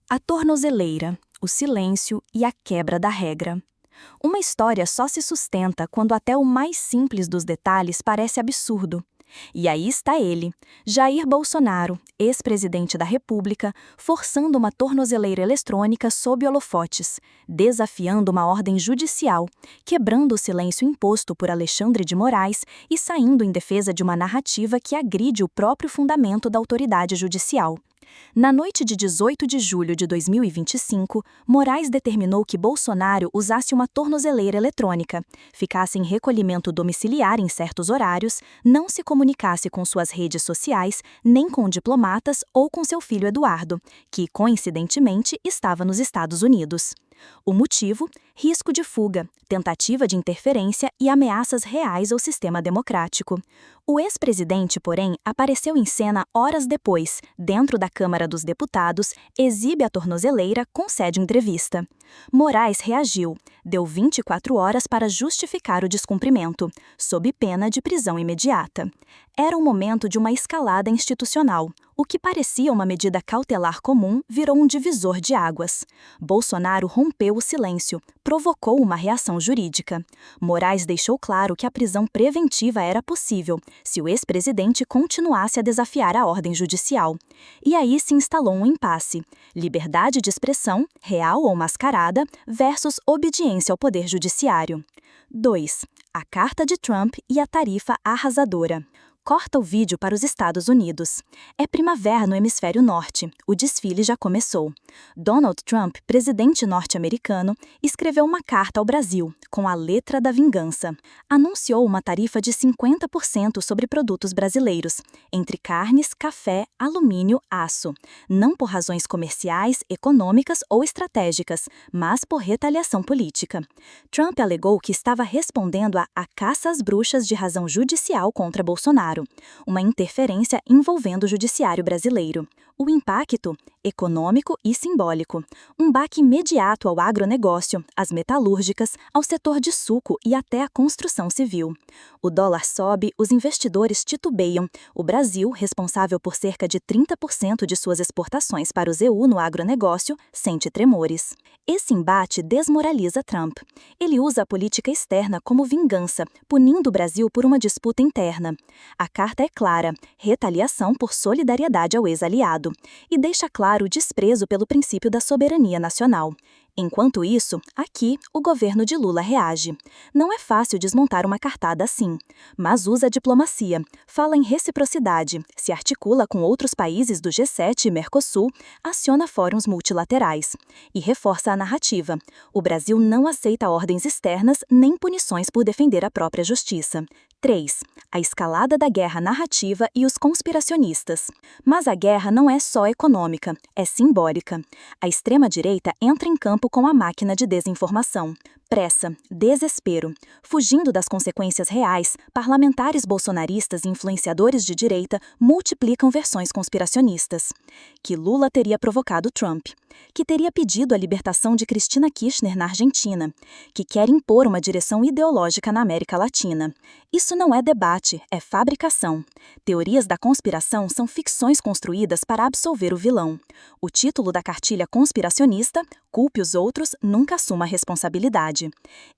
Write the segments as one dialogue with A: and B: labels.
A: A tornozeleira, o silêncio e a quebra da regra. Uma história só se sustenta quando até o mais simples dos detalhes parece absurdo. E aí está ele, Jair Bolsonaro, ex-presidente da República, forçando uma tornozeleira eletrônica sob holofotes, desafiando uma ordem judicial, quebrando o silêncio imposto por Alexandre de Moraes e saindo em defesa de uma narrativa que agride o próprio fundamento da autoridade judicial. Na noite de 18 de julho de 2025, Moraes determinou que Bolsonaro usasse uma tornozeleira eletrônica, ficasse em recolhimento domiciliar em certos horários, não se comunicasse com suas redes sociais, nem com diplomatas ou com seu filho Eduardo, que, coincidentemente, estava nos Estados Unidos. O motivo? Risco de fuga, tentativa de interferência e ameaças reais ao sistema democrático. O ex-presidente, porém, apareceu em cena horas depois, dentro da Câmara dos Deputados, exibe a tornozeleira, concede entrevista. Moraes reagiu, deu 24 horas para justificar o descumprimento, sob pena de prisão imediata. Era o momento de uma escalada institucional. O que parecia uma medida cautelar comum virou um divisor de águas. Bolsonaro rompeu o silêncio, provocou uma reação jurídica. Moraes deixou claro que a prisão preventiva era possível, se o ex-presidente continuasse a desafiar a ordem judicial. E aí se instalou um impasse: liberdade de expressão, real ou mascarada, versus obediência ao poder judiciário. 2. A carta de Trump e a tarifa arrasadora. Corta o vídeo para os Estados Unidos. É primavera no hemisfério norte. O desfile já começou. Donald Trump, presidente norte-americano, escreveu uma carta ao Brasil, com a letra da vingança. Anunciou uma tarifa de 50% sobre produtos brasileiros, entre carnes, café, alumínio, aço. Não por razões comerciais, econômicas ou estratégicas, mas por retaliação política. Trump alegou que estava respondendo à caça às bruxas de razão judicial contra Bolsonaro, uma interferência envolvendo o judiciário brasileiro. O impacto? Econômico e simbólico. Um baque imediato ao agronegócio, às metalúrgicas, ao setor de suco e até à construção civil. O dólar sobe, os investidores titubeiam. O Brasil, responsável por cerca de 30% de suas exportações para o EU no agronegócio, sente tremores. Esse embate desmoraliza Trump. Ele usa a política externa como vingança, punindo o Brasil por uma disputa interna. A carta é clara: retaliação por solidariedade ao ex-aliado, e deixa claro o desprezo pelo princípio da soberania nacional. Enquanto isso, aqui, o governo de Lula reage. Não é fácil desmontar uma cartada assim, mas usa a diplomacia, fala em reciprocidade, se articula com outros países do G7 e Mercosul, aciona fóruns multilaterais e reforça a narrativa: o Brasil não aceita ordens externas nem punições por defender a própria justiça. 3. A escalada da guerra narrativa e os conspiracionistas. Mas a guerra não é só econômica, é simbólica. A extrema-direita entra em campo com a máquina de desinformação. Pressa, desespero. Fugindo das consequências reais, parlamentares bolsonaristas e influenciadores de direita multiplicam versões conspiracionistas. Que Lula teria provocado Trump. Que teria pedido a libertação de Cristina Kirchner na Argentina. Que quer impor uma direção ideológica na América Latina. Isso não é debate, é fabricação. Teorias da conspiração são ficções construídas para absolver o vilão. O título da cartilha conspiracionista: culpe os outros, nunca assuma a responsabilidade.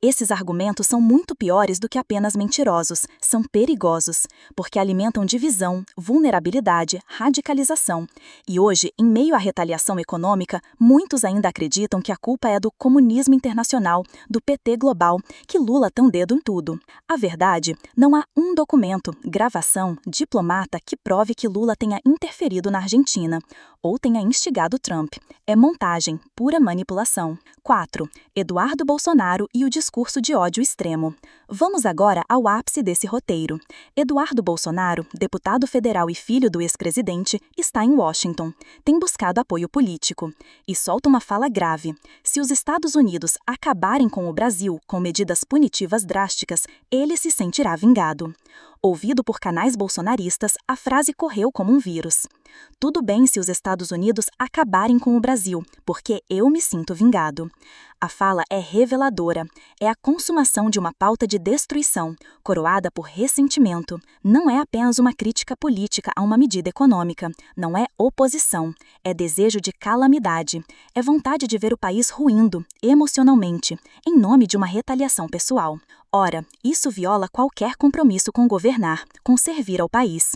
A: Esses argumentos são muito piores do que apenas mentirosos, são perigosos, porque alimentam divisão, vulnerabilidade, radicalização. E hoje, em meio à retaliação econômica, muitos ainda acreditam que a culpa é do comunismo internacional, do PT global, que Lula tem um dedo em tudo. A verdade, não há um documento, gravação, diplomata que prove que Lula tenha interferido na Argentina, ou tenha instigado Trump. É montagem, pura manipulação. 4. Eduardo Bolsonaro e o discurso de ódio extremo. Vamos agora ao ápice desse roteiro. Eduardo Bolsonaro, deputado federal e filho do ex-presidente, está em Washington. Tem buscado apoio político. E solta uma fala grave: se os Estados Unidos acabarem com o Brasil com medidas punitivas drásticas, ele se sentirá vingado. Ouvido por canais bolsonaristas, a frase correu como um vírus. Tudo bem se os Estados Unidos acabarem com o Brasil, porque eu me sinto vingado. A fala é reveladora. É a consumação de uma pauta de destruição, coroada por ressentimento. Não é apenas uma crítica política a uma medida econômica. Não é oposição. É desejo de calamidade. É vontade de ver o país ruindo, emocionalmente, em nome de uma retaliação pessoal. Ora, isso viola qualquer compromisso com governar, com servir ao país.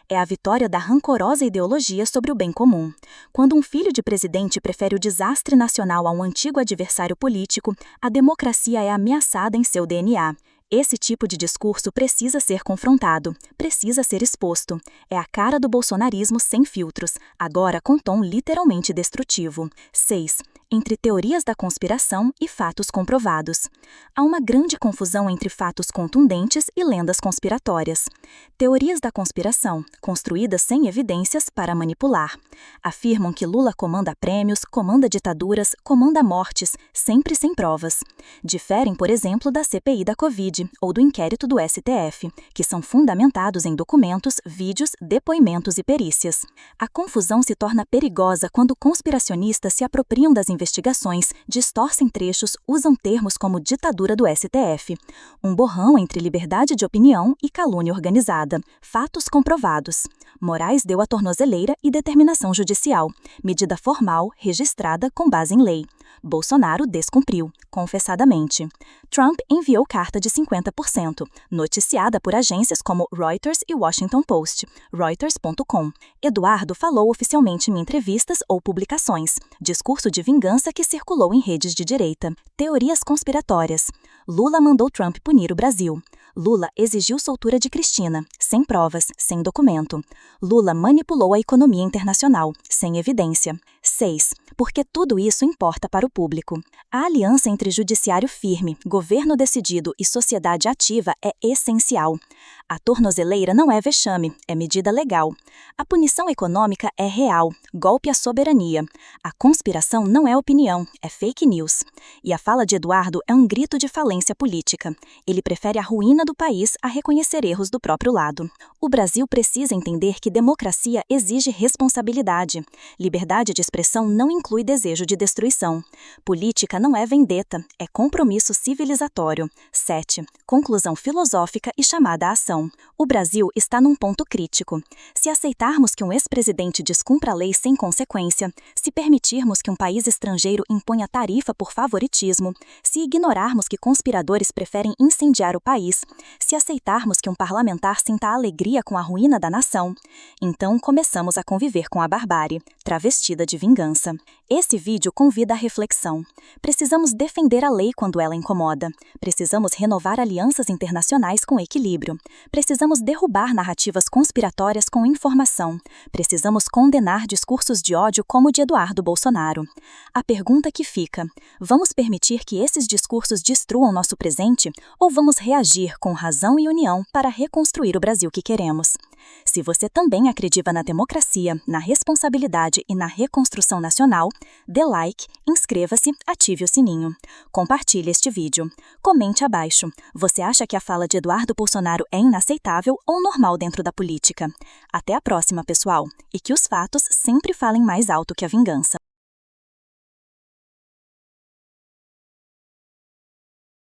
A: É a vitória da rancorosa ideologia sobre o bem comum. Quando um filho de presidente prefere o desastre nacional a um antigo adversário político, a democracia é ameaçada em seu DNA. Esse tipo de discurso precisa ser confrontado, precisa ser exposto. É a cara do bolsonarismo sem filtros, agora com tom literalmente destrutivo. 6. Entre teorias da conspiração e fatos comprovados. Há uma grande confusão entre fatos contundentes e lendas conspiratórias. Teorias da conspiração, construídas sem evidências para manipular. Afirmam que Lula comanda prêmios, comanda ditaduras, comanda mortes, sempre sem provas. Diferem, por exemplo, da CPI da Covid ou do inquérito do STF, que são fundamentados em documentos, vídeos, depoimentos e perícias. A confusão se torna perigosa quando conspiracionistas se apropriam das investigações, distorcem trechos, usam termos como ditadura do STF. Um borrão entre liberdade de opinião e calúnia organizada. Fatos comprovados. Moraes deu a tornozeleira e determinação judicial. Medida formal, registrada com base em lei. Bolsonaro descumpriu, confessadamente. Trump enviou carta de 50%, noticiada por agências como Reuters e Washington Post, Reuters.com. Eduardo falou oficialmente em entrevistas ou publicações. Discurso de vingança que circulou em redes de direita. Teorias conspiratórias. Lula mandou Trump punir o Brasil. Lula exigiu soltura de Cristina, sem provas, sem documento. Lula manipulou a economia internacional, sem evidência. 6. Porque tudo isso importa para o público. A aliança entre judiciário firme, governo decidido e sociedade ativa é essencial. A tornozeleira não é vexame, é medida legal. A punição econômica é real, golpe à soberania. A conspiração não é opinião, é fake news. E a fala de Eduardo é um grito de falência política. Ele prefere a ruína do país a reconhecer erros do próprio lado. O Brasil precisa entender que democracia exige responsabilidade. Liberdade de expressão não inclui desejo de destruição. Política não é vendetta, é compromisso civilizatório. 7. Conclusão filosófica e chamada à ação. O Brasil está num ponto crítico. Se aceitarmos que um ex-presidente descumpra a lei sem consequência, se permitirmos que um país estrangeiro imponha tarifa por favoritismo, se ignorarmos que conspiradores preferem incendiar o país, se aceitarmos que um parlamentar sinta alegria com a ruína da nação, então começamos a conviver com a barbárie, travestida de vingança. Esse vídeo convida à reflexão. Precisamos defender a lei quando ela incomoda. Precisamos renovar alianças internacionais com equilíbrio. Precisamos derrubar narrativas conspiratórias com informação. Precisamos condenar discursos de ódio como o de Eduardo Bolsonaro. A pergunta que fica: vamos permitir que esses discursos destruam nosso presente ou vamos reagir com razão e união para reconstruir o Brasil que queremos? Se você também acredita na democracia, na responsabilidade e na reconstrução nacional, dê like, inscreva-se, ative o sininho. Compartilhe este vídeo. Comente abaixo. Você acha que a fala de Eduardo Bolsonaro é inaceitável ou normal dentro da política? Até a próxima, pessoal. E que os fatos sempre falem mais alto que a vingança.